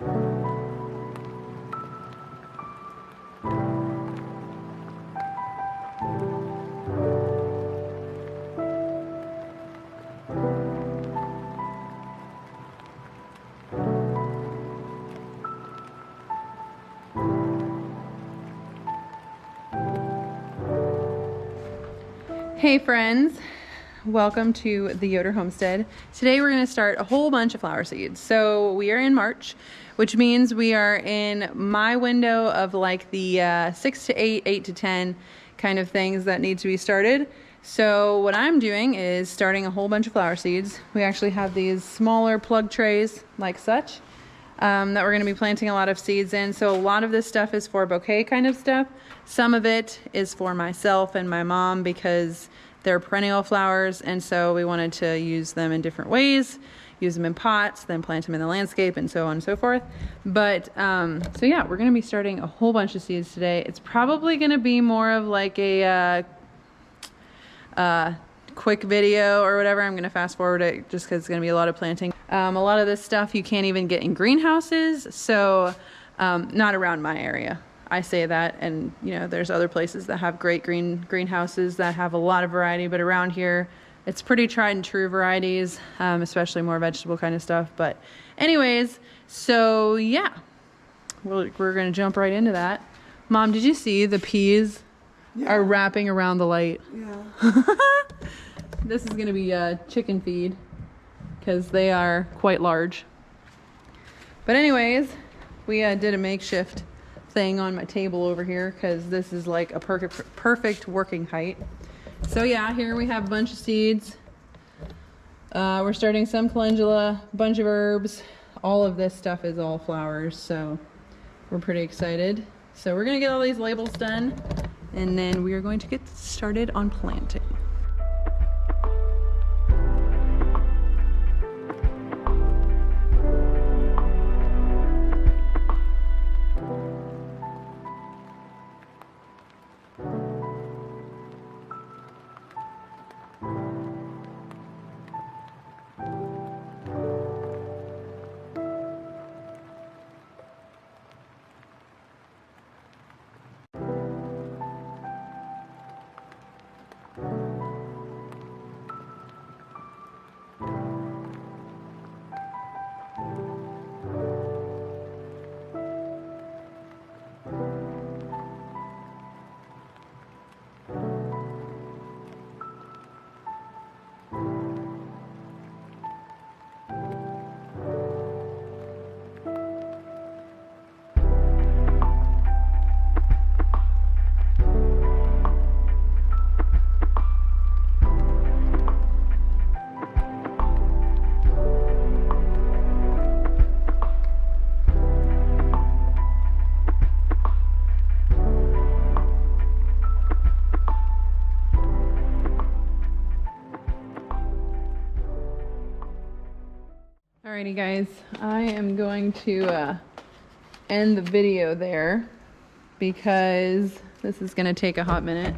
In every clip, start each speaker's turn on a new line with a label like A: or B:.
A: Hey friends, welcome to the Yoder Homestead. Today we're going to start a whole bunch of flower seeds. So we are in March, which means we are in my window of like the 6 to 8, 8 to 10 kind of things that need to be started. So what I'm doing is starting a whole bunch of flower seeds. We actually have these smaller plug trays like such that we're going to be planting a lot of seeds in. So a lot of this stuff is for bouquet kind of stuff. Some of it is for myself and my mom because they're perennial flowers, and so we wanted to use them in different ways, use them in pots, then plant them in the landscape, and so on and so forth. But so yeah, we're going to be starting a whole bunch of seeds today. It's probably going to be more of like a quick video or whatever. I'm going to fast forward it just because it's going to be a lot of planting. A lot of this stuff you can't even get in greenhouses, so not around my area. I say that, and you know, there's other places that have great greenhouses that have a lot of variety, but around here it's pretty tried and true varieties, especially more vegetable kind of stuff. But anyways, so yeah, we're gonna jump right into that. Mom, did you see the peas are wrapping around the light?
B: Yeah.
A: This is gonna be chicken feed because they are quite large. But anyways, we did a makeshift thing on my table over here because this is like a perfect working height. So yeah, here we have a bunch of seeds. We're starting some calendula, a bunch of herbs. All of this stuff is all flowers, so we're pretty excited. So we're gonna get all these labels done, and then we are going to get started on planting. Alrighty guys, I am going to end the video there because this is going to take a hot minute.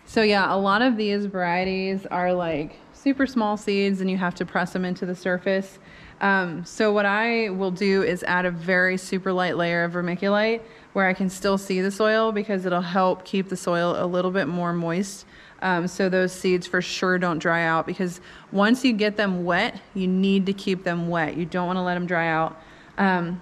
A: So yeah, a lot of these varieties are like super small seeds and you have to press them into the surface. So what I will do is add a very super light layer of vermiculite where I can still see the soil because it'll help keep the soil a little bit more moist. So those seeds for sure don't dry out, because once you get them wet, you need to keep them wet. You don't want to let them dry out.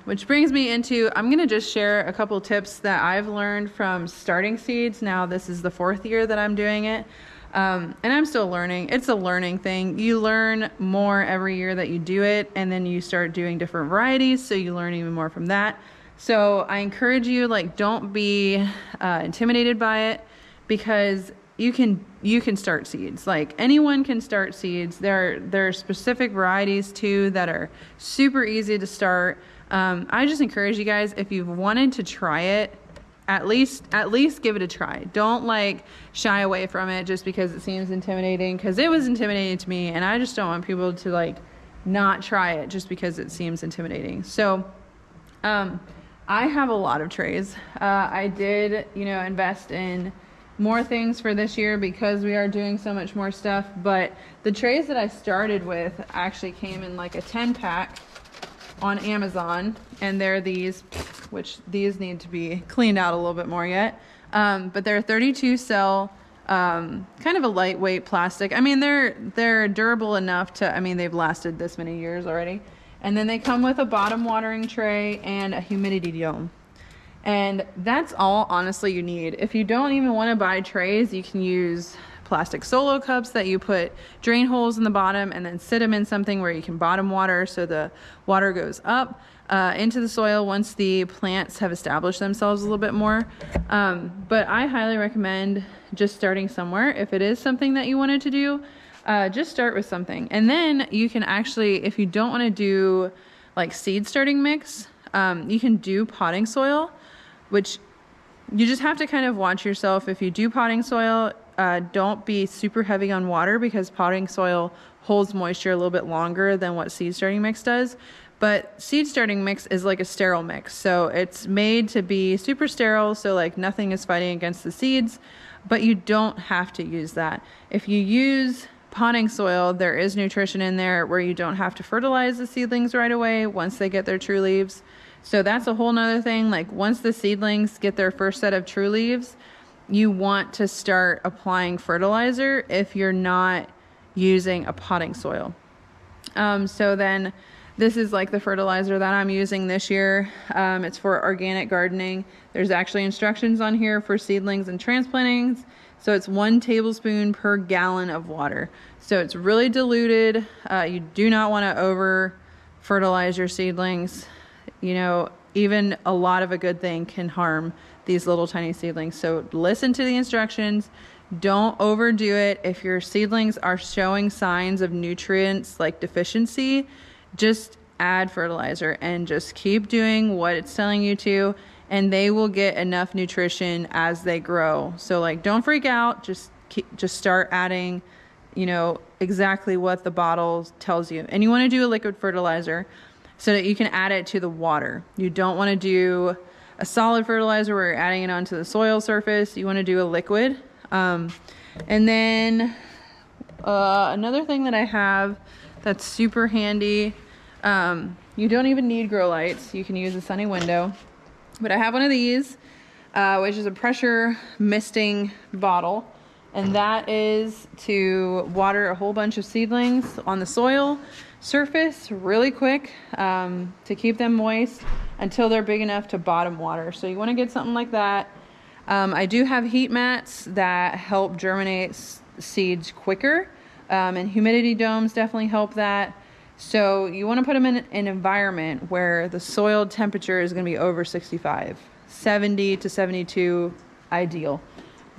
A: Which brings me into, I'm going to just share a couple tips that I've learned from starting seeds. Now this is the 4th year that I'm doing it. And I'm still learning. It's a learning thing. You learn more every year that you do it, and then you start doing different varieties, so you learn even more from that. So I encourage you, like, don't be intimidated by it, because you can start seeds. Like, anyone can start seeds. There are specific varieties too that are super easy to start. I just encourage you guys, if you've wanted to try it, at least give it a try. Don't like shy away from it just because it seems intimidating, because it was intimidating to me, and I just don't want people to like not try it just because it seems intimidating. So I have a lot of trays. I did, invest in more things for this year because we are doing so much more stuff, but the trays that I started with actually came in like a 10 pack, on Amazon, and they're these, which these need to be cleaned out a little bit more yet. But they're 32 cell, kind of a lightweight plastic. I mean, they're durable enough to, I mean, they've lasted this many years already. And then they come with a bottom watering tray and a humidity dome. And that's all honestly you need. If you don't even want to buy trays, you can use plastic solo cups that you put drain holes in the bottom and then sit them in something where you can bottom water, so the water goes up into the soil once the plants have established themselves a little bit more. But I highly recommend just starting somewhere. If it is something that you wanted to do, just start with something. And then you can actually, if you don't want to do like seed starting mix, you can do potting soil, which you just have to kind of watch yourself. If you do potting soil, don't be super heavy on water, because potting soil holds moisture a little bit longer than what seed starting mix does. But seed starting mix is like a sterile mix. So it's made to be super sterile, so like nothing is fighting against the seeds, but you don't have to use that. If you use potting soil, there is nutrition in there where you don't have to fertilize the seedlings right away once they get their true leaves. So that's a whole nother thing. Like once the seedlings get their first set of true leaves, you want to start applying fertilizer if you're not using a potting soil. So then this is like the fertilizer that I'm using this year. It's for organic gardening. There's actually instructions on here for seedlings and transplantings. So it's 1 tablespoon per gallon of water. So it's really diluted. You do not want to over fertilize your seedlings. You know, even a lot of a good thing can harm these little tiny seedlings. So listen to the instructions. Don't overdo it. If your seedlings are showing signs of nutrients like deficiency, just add fertilizer and just keep doing what it's telling you to, and they will get enough nutrition as they grow. So like, don't freak out. Just start adding, you know, exactly what the bottle tells you. And you want to do a liquid fertilizer so that you can add it to the water. You don't want to do a solid fertilizer where you're adding it onto the soil surface. You want to do a liquid. And then another thing that I have that's super handy, you don't even need grow lights. You can use a sunny window. But I have one of these, which is a pressure misting bottle. And that is to water a whole bunch of seedlings on the soil surface really quick, to keep them moist until they're big enough to bottom water. So you want to get something like that. I do have heat mats that help germinate seeds quicker, and humidity domes definitely help that. So you want to put them in an environment where the soil temperature is going to be over 65, 70 to 72 ideal.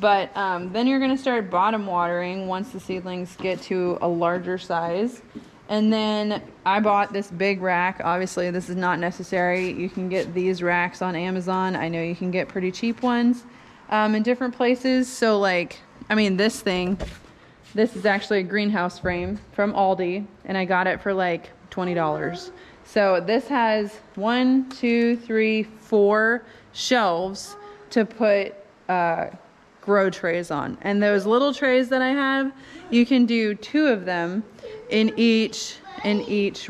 A: But then you're going to start bottom watering once the seedlings get to a larger size. And then I bought this big rack. Obviously, this is not necessary. You can get these racks on Amazon. I know you can get pretty cheap ones in different places. So like, I mean, this is actually a greenhouse frame from Aldi, and I got it for like $20. So this has 1, 2, 3, 4 shelves to put grow trays on. And those little trays that I have, you can do 2 of them in each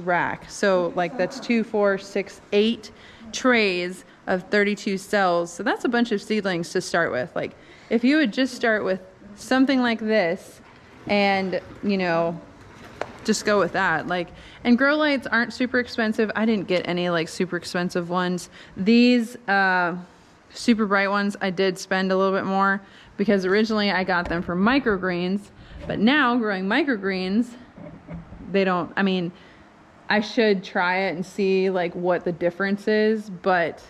A: rack. So like that's 2, 4, 6, 8 trays of 32 cells. So that's a bunch of seedlings to start with. Like if you would just start with something like this and, you know, just go with that. Like, and grow lights aren't super expensive. I didn't get any like super expensive ones. These super bright ones, I did spend a little bit more because originally I got them for microgreens, but now growing microgreens, they don't, I mean, I should try it and see like what the difference is, but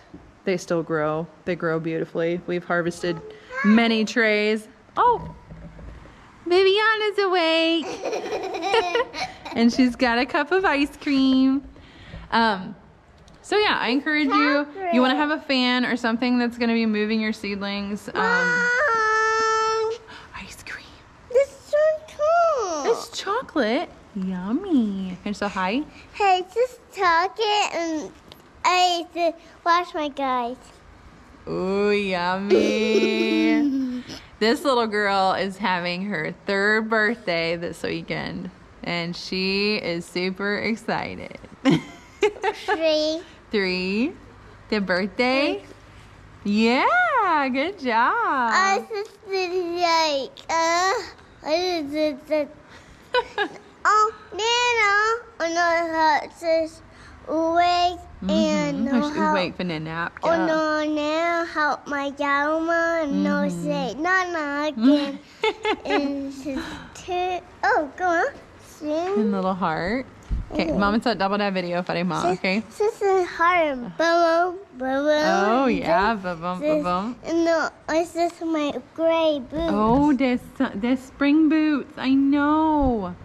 A: they still grow. They grow beautifully. We've harvested many trays. Oh, Viviana's awake. And she's got a cup of ice cream. So yeah, I encourage you, you want to have a fan or something that's going to be moving your seedlings. Ice cream.
B: This is chocolate.
A: It's chocolate. Yummy. Can you say hi?
B: Hey, it's just chocolate and I have to wash my guys.
A: Ooh, yummy. This little girl is having her 3rd birthday this weekend, and she is super excited.
B: 3.
A: 3. The birthday? Yeah, good job.
B: I just did like, I just did oh, no, just awake and
A: Wait for the nap.
B: oh no, now help my grandma no say no again. And just oh, go on.
A: And little heart. Okay, Mama said double that video for Ma, okay?
B: This is hard. Boom, boom, boom.
A: Oh, yeah, boom, boom.
B: No, it's just my gray boots.
A: Oh, there's spring boots. I know.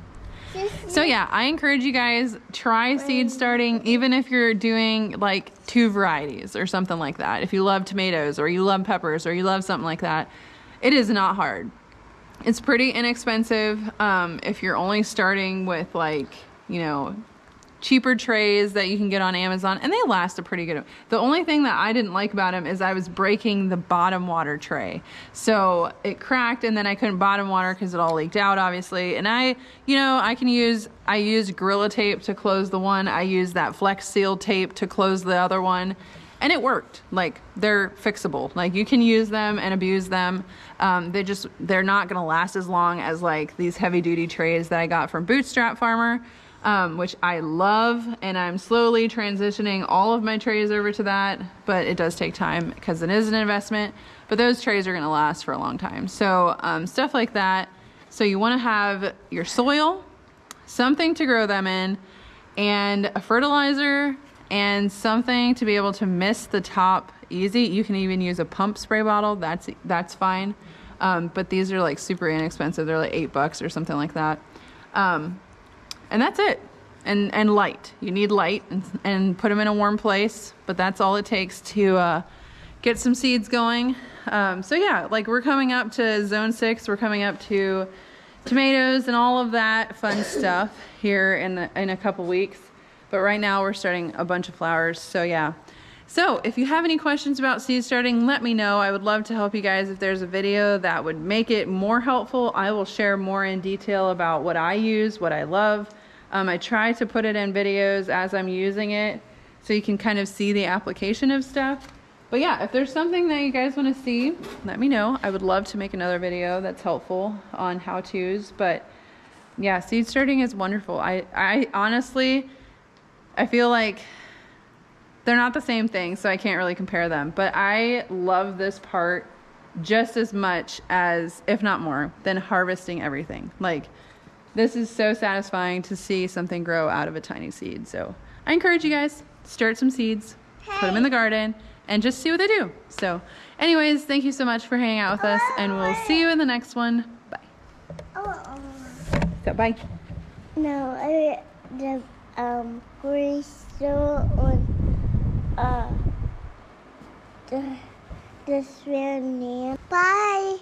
A: So yeah, I encourage you guys, try seed starting, even if you're doing like 2 varieties or something like that. If you love tomatoes or you love peppers or you love something like that, it is not hard. It's pretty inexpensive. If you're only starting with like, you know, cheaper trays that you can get on Amazon, and they last a pretty good. The only thing that I didn't like about them is I was breaking the bottom water tray. So it cracked and then I couldn't bottom water because it all leaked out, obviously. And I used Gorilla Tape to close the one. I used that Flex Seal tape to close the other one. And it worked. Like, they're fixable. Like, you can use them and abuse them. They're not gonna last as long as like these heavy duty trays that I got from Bootstrap Farmer. Which I love, and I'm slowly transitioning all of my trays over to that, but it does take time because it is an investment, but those trays are going to last for a long time. So stuff like that. So you want to have your soil, something to grow them in, and a fertilizer, and something to be able to mist the top easy. You can even use a pump spray bottle. That's fine. But these are like super inexpensive. They're like $8 or something like that. And that's it. And light. You need light and put them in a warm place, but that's all it takes to get some seeds going. So yeah, like we're coming up to zone 6. We're coming up to tomatoes and all of that fun stuff here in a couple weeks. But right now we're starting a bunch of flowers. So yeah. So if you have any questions about seed starting, let me know. I would love to help you guys. If there's a video that would make it more helpful, I will share more in detail about what I use, what I love. I try to put it in videos as I'm using it so you can kind of see the application of stuff. But yeah, if there's something that you guys want to see, let me know. I would love to make another video that's helpful on how-tos. But yeah, seed starting is wonderful. I honestly, I feel like they're not the same thing, so I can't really compare them. But I love this part just as much as, if not more, than harvesting everything. Like, this is so satisfying to see something grow out of a tiny seed. So I encourage you guys, start some seeds, put them in the garden, and just see what they do. So anyways, thank you so much for hanging out with us, and we'll see you in the next one. Bye. So bye.
B: No, the crystal on the swim name. Bye.